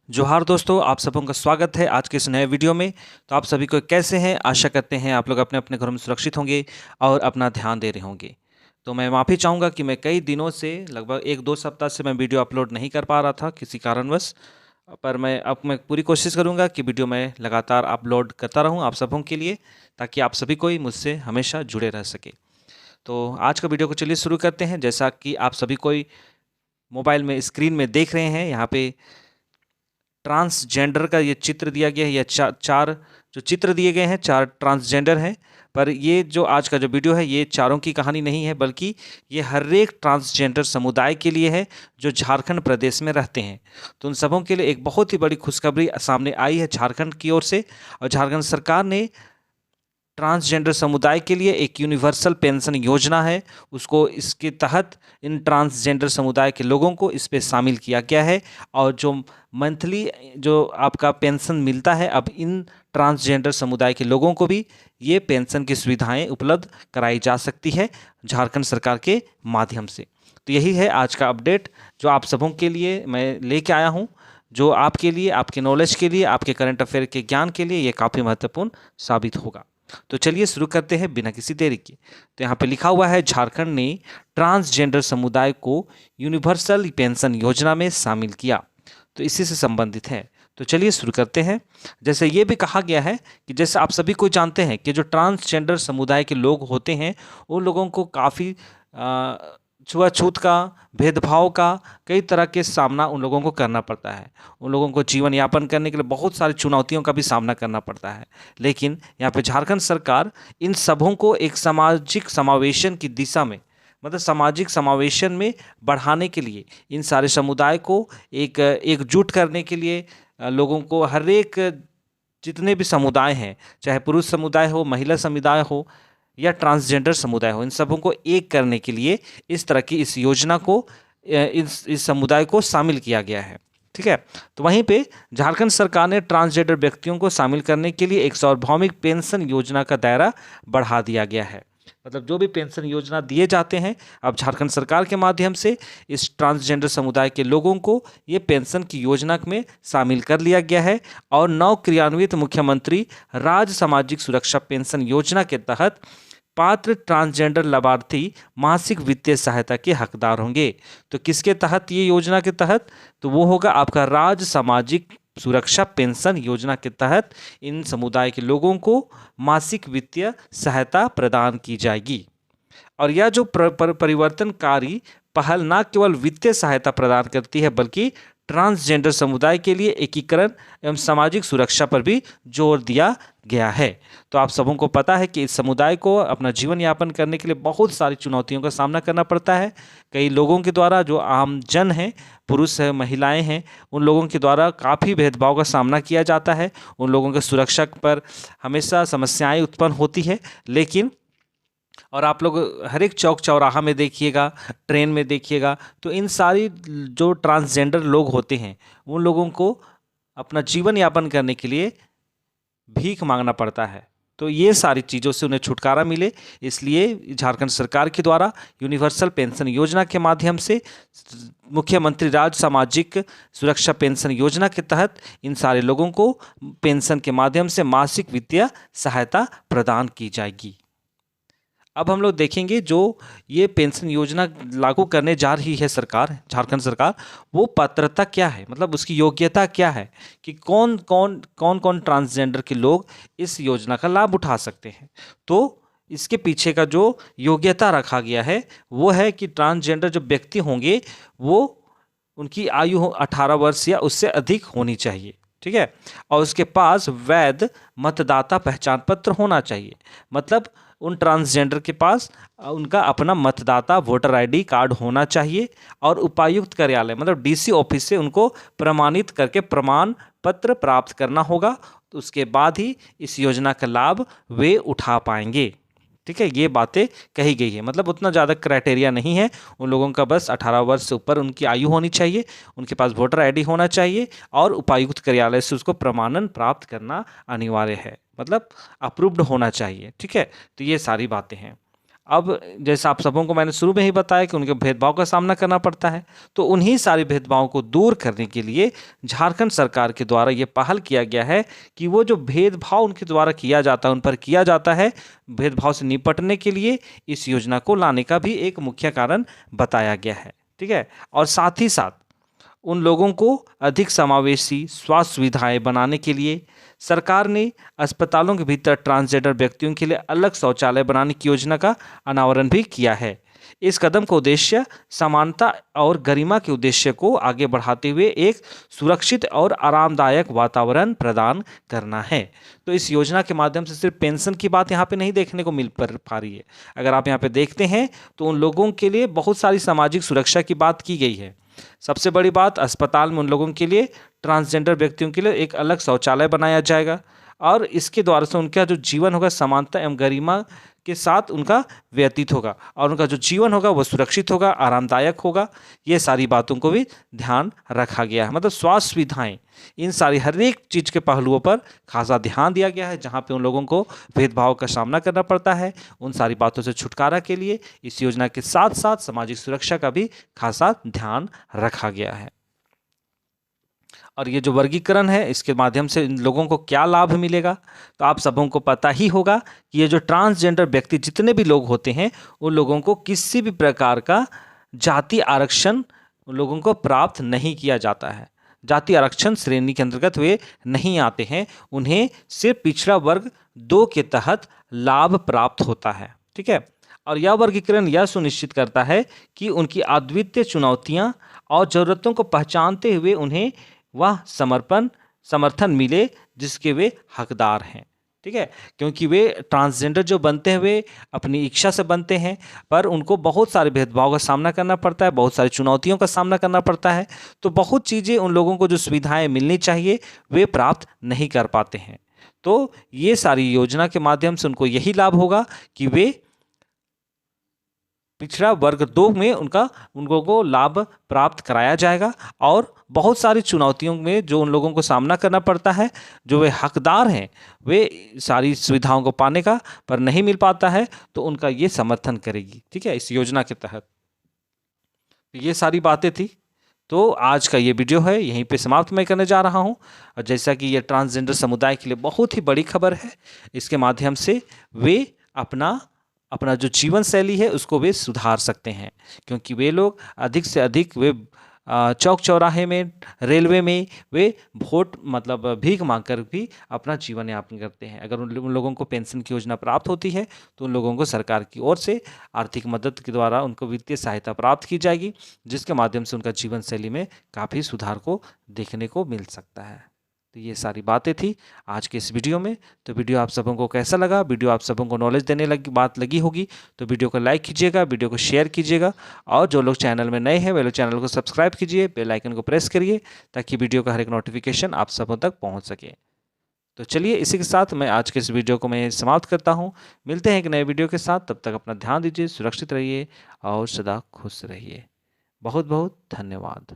जोहार दोस्तों, आप सबों का स्वागत है आज के इस नए वीडियो में। तो आप सभी को कैसे हैं? आशा करते हैं आप लोग अपने अपने घरों में सुरक्षित होंगे और अपना ध्यान दे रहे होंगे। तो मैं माफ़ी चाहूँगा कि मैं कई दिनों से लगभग 1-2 सप्ताह से मैं वीडियो अपलोड नहीं कर पा रहा था किसी कारणवश। पर मैं पूरी कोशिश करूँगा कि वीडियो मैं लगातार अपलोड करता रहूँ आप सबों के लिए, ताकि आप सभी कोई मुझसे हमेशा जुड़े रह सके। तो आज का वीडियो को चलिए शुरू करते हैं। जैसा कि आप सभी कोई मोबाइल में स्क्रीन में देख रहे हैं, यहाँ पे ट्रांसजेंडर का ये चित्र दिया गया है। ये चार जो चित्र दिए गए हैं, 4 ट्रांसजेंडर हैं। पर ये जो आज का जो वीडियो है, ये चारों की कहानी नहीं है, बल्कि ये हर एक ट्रांसजेंडर समुदाय के लिए है जो झारखंड प्रदेश में रहते हैं। तो उन सबों के लिए एक बहुत ही बड़ी खुशखबरी सामने आई है झारखंड की ओर से। और झारखंड सरकार ने ट्रांसजेंडर समुदाय के लिए एक यूनिवर्सल पेंशन योजना है, उसको इसके तहत इन ट्रांसजेंडर समुदाय के लोगों को इस पे शामिल किया गया है। और जो मंथली जो आपका पेंशन मिलता है, अब इन ट्रांसजेंडर समुदाय के लोगों को भी ये पेंशन की सुविधाएं उपलब्ध कराई जा सकती है झारखंड सरकार के माध्यम से। तो यही है आज का अपडेट जो आप सबों के लिए मैं लेके आया हूँ, जो आपके लिए, आपके नॉलेज के लिए, आपके करंट अफेयर के ज्ञान के लिए ये काफ़ी महत्वपूर्ण साबित होगा। तो चलिए शुरू करते हैं बिना किसी देरी के। तो यहाँ पे लिखा हुआ है, झारखंड ने ट्रांसजेंडर समुदाय को यूनिवर्सल पेंशन योजना में शामिल किया। तो इसी से संबंधित है। तो चलिए शुरू करते हैं। जैसे ये भी कहा गया है कि जैसे आप सभी को जानते हैं कि जो ट्रांसजेंडर समुदाय के लोग होते हैं, उन लोगों को काफ़ी छुआछूत का, भेदभाव का, कई तरह के सामना उन लोगों को करना पड़ता है। उन लोगों को जीवन यापन करने के लिए बहुत सारी चुनौतियों का भी सामना करना पड़ता है। लेकिन यहाँ पे झारखंड सरकार इन सबों को एक सामाजिक समावेशन की दिशा में, मतलब सामाजिक समावेशन में बढ़ाने के लिए, इन सारे समुदाय को एकजुट करने के लिए, लोगों को हर एक जितने भी समुदाय हैं, चाहे पुरुष समुदाय हो, महिला समुदाय हो या ट्रांसजेंडर समुदाय हो, इन सबों को एक करने के लिए इस तरह की इस योजना को, इस समुदाय को शामिल किया गया है। ठीक है। तो वहीं पे झारखंड सरकार ने ट्रांसजेंडर व्यक्तियों को शामिल करने के लिए एक सार्वभौमिक पेंशन योजना का दायरा बढ़ा दिया गया है। मतलब जो भी पेंशन योजना दिए जाते हैं, अब झारखंड सरकार के माध्यम से इस ट्रांसजेंडर समुदाय के लोगों को ये पेंशन की योजना में शामिल कर लिया गया है। और नव क्रियान्वित मुख्यमंत्री राज्य सामाजिक सुरक्षा पेंशन योजना के तहत पात्र ट्रांसजेंडर लाभार्थी मासिक वित्तीय सहायता के हकदार होंगे। तो किसके तहत ये योजना के तहत? तो वो होगा आपका राज्य सामाजिक सुरक्षा पेंशन योजना के तहत इन समुदाय के लोगों को मासिक वित्तीय सहायता प्रदान की जाएगी। और यह जो परिवर्तनकारी पहल न केवल वित्तीय सहायता प्रदान करती है, बल्कि ट्रांसजेंडर समुदाय के लिए एकीकरण एवं सामाजिक सुरक्षा पर भी जोर दिया गया है। तो आप सबों को पता है कि इस समुदाय को अपना जीवन यापन करने के लिए बहुत सारी चुनौतियों का सामना करना पड़ता है। कई लोगों के द्वारा, जो आम जन हैं, पुरुष है, महिलाएं हैं, उन लोगों के द्वारा काफ़ी भेदभाव का सामना किया जाता है। उन लोगों के सुरक्षा पर हमेशा समस्याएं उत्पन्न होती है। लेकिन और आप लोग हर एक चौक चौराहा में देखिएगा, ट्रेन में देखिएगा, तो इन सारी जो ट्रांसजेंडर लोग होते हैं, उन लोगों को अपना जीवन यापन करने के लिए भीख मांगना पड़ता है। तो ये सारी चीज़ों से उन्हें छुटकारा मिले, इसलिए झारखंड सरकार के द्वारा यूनिवर्सल पेंशन योजना के माध्यम से मुख्यमंत्री राज्य सामाजिक सुरक्षा पेंशन योजना के तहत इन सारे लोगों को पेंशन के माध्यम से मासिक वित्तीय सहायता प्रदान की जाएगी। अब हम लोग देखेंगे जो ये पेंशन योजना लागू करने जा रही है सरकार, झारखंड सरकार, वो पात्रता क्या है, मतलब उसकी योग्यता क्या है कि कौन कौन ट्रांसजेंडर के लोग इस योजना का लाभ उठा सकते हैं। तो इसके पीछे का जो योग्यता रखा गया है वो है कि ट्रांसजेंडर जो व्यक्ति होंगे वो उनकी आयु 18 वर्ष या उससे अधिक होनी चाहिए। ठीक है। और उसके पास वैध मतदाता पहचान पत्र होना चाहिए। मतलब उन ट्रांसजेंडर के पास उनका अपना मतदाता वोटर आईडी कार्ड होना चाहिए। और उपायुक्त कार्यालय, मतलब डीसी ऑफिस से उनको प्रमाणित करके प्रमाण पत्र प्राप्त करना होगा। तो उसके बाद ही इस योजना का लाभ वे उठा पाएंगे। ठीक है। ये बातें कही गई है, मतलब उतना ज़्यादा क्राइटेरिया नहीं है। उन लोगों का बस 18 वर्ष से ऊपर उनकी आयु होनी चाहिए, उनके पास वोटर आईडी होना चाहिए और उपायुक्त कार्यालय से उसको प्रमाणन प्राप्त करना अनिवार्य है, मतलब अप्रूव्ड होना चाहिए। ठीक है। तो ये सारी बातें हैं। अब जैसा आप सबों को मैंने शुरू में ही बताया कि उनके भेदभाव का सामना करना पड़ता है, तो उन्हीं सारे भेदभावों को दूर करने के लिए झारखंड सरकार के द्वारा ये पहल किया गया है कि वो जो भेदभाव उनके द्वारा किया जाता है, उन पर किया जाता है, भेदभाव से निपटने के लिए इस योजना को लाने का भी एक मुख्य कारण बताया गया है। ठीक है, और साथ ही साथ उन लोगों को अधिक समावेशी स्वास्थ्य सुविधाएं बनाने के लिए सरकार ने अस्पतालों के भीतर ट्रांसजेंडर व्यक्तियों के लिए अलग शौचालय बनाने की योजना का अनावरण भी किया है। इस कदम का उद्देश्य समानता और गरिमा के उद्देश्य को आगे बढ़ाते हुए एक सुरक्षित और आरामदायक वातावरण प्रदान करना है। तो इस योजना के माध्यम से सिर्फ पेंशन की बात यहाँ पे नहीं देखने को मिल पा रही है। अगर आप यहाँ पे देखते हैं तो उन लोगों के लिए बहुत सारी सामाजिक सुरक्षा की बात की गई है। सबसे बड़ी बात, अस्पताल में उन लोगों के लिए, ट्रांसजेंडर व्यक्तियों के लिए एक अलग शौचालय बनाया जाएगा और इसके द्वारा से उनका जो जीवन होगा समानता एवं गरिमा के साथ उनका व्यतीत होगा और उनका जो जीवन होगा वह सुरक्षित होगा, आरामदायक होगा। ये सारी बातों को भी ध्यान रखा गया है। मतलब स्वास्थ्य सुविधाएं, इन सारी हर एक चीज़ के पहलुओं पर खासा ध्यान दिया गया है। जहाँ पे उन लोगों को भेदभाव का सामना करना पड़ता है, उन सारी बातों से छुटकारा के लिए इस योजना के साथ साथ सामाजिक सुरक्षा का भी खासा ध्यान रखा गया है। और ये जो वर्गीकरण है, इसके माध्यम से इन लोगों को क्या लाभ मिलेगा, तो आप सबों को पता ही होगा कि ये जो ट्रांसजेंडर व्यक्ति जितने भी लोग होते हैं, उन लोगों को किसी भी प्रकार का जाति आरक्षण उन लोगों को प्राप्त नहीं किया जाता है। जाति आरक्षण श्रेणी के अंतर्गत वे नहीं आते हैं, उन्हें सिर्फ पिछड़ा वर्ग 2 के तहत लाभ प्राप्त होता है। ठीक है, और यह वर्गीकरण यह सुनिश्चित करता है कि उनकी अद्वितीय चुनौतियां और ज़रूरतों को पहचानते हुए उन्हें वह समर्थन मिले जिसके वे हकदार हैं। ठीक है, क्योंकि वे ट्रांसजेंडर जो बनते हैं वे अपनी इच्छा से बनते हैं, पर उनको बहुत सारे भेदभाव का सामना करना पड़ता है, बहुत सारी चुनौतियों का सामना करना पड़ता है। तो बहुत चीज़ें उन लोगों को जो सुविधाएं मिलनी चाहिए वे प्राप्त नहीं कर पाते हैं। तो ये सारी योजना के माध्यम से उनको यही लाभ होगा कि वे पिछड़ा वर्ग 2 में उनको को लाभ प्राप्त कराया जाएगा और बहुत सारी चुनौतियों में जो उन लोगों को सामना करना पड़ता है, जो वे हकदार हैं, वे सारी सुविधाओं को पाने का पर नहीं मिल पाता है, तो उनका ये समर्थन करेगी। ठीक है, इस योजना के तहत ये सारी बातें थी। तो आज का ये वीडियो है यहीं पे समाप्त मैं करने जा रहा हूँ। और जैसा कि ये ट्रांसजेंडर समुदाय के लिए बहुत ही बड़ी खबर है, इसके माध्यम से वे अपना जो जीवन शैली है उसको वे सुधार सकते हैं, क्योंकि वे लोग अधिक से अधिक वे चौक चौराहे में, रेलवे में वे वोट मतलब भीख मांगकर भी अपना जीवन यापन करते हैं। अगर उन लोगों को पेंशन की योजना प्राप्त होती है तो उन लोगों को सरकार की ओर से आर्थिक मदद के द्वारा उनको वित्तीय सहायता प्राप्त की जाएगी, जिसके माध्यम से उनका जीवन शैली में काफ़ी सुधार को देखने को मिल सकता है। तो ये सारी बातें थी आज के इस वीडियो में। तो वीडियो आप सबों को कैसा लगा, वीडियो आप सबों को नॉलेज देने बात लगी होगी तो वीडियो को लाइक कीजिएगा, वीडियो को शेयर कीजिएगा और जो लोग चैनल में नए हैं वे लोग चैनल को सब्सक्राइब कीजिए, बेल आइकन को प्रेस करिए ताकि वीडियो का हर एक नोटिफिकेशन आप सबों तक पहुँच सके। तो चलिए इसी के साथ मैं आज के इस वीडियो को मैं समाप्त करता हूँ। मिलते हैं एक नए वीडियो के साथ, तब तक अपना ध्यान दीजिए, सुरक्षित रहिए और सदा खुश रहिए। बहुत बहुत धन्यवाद।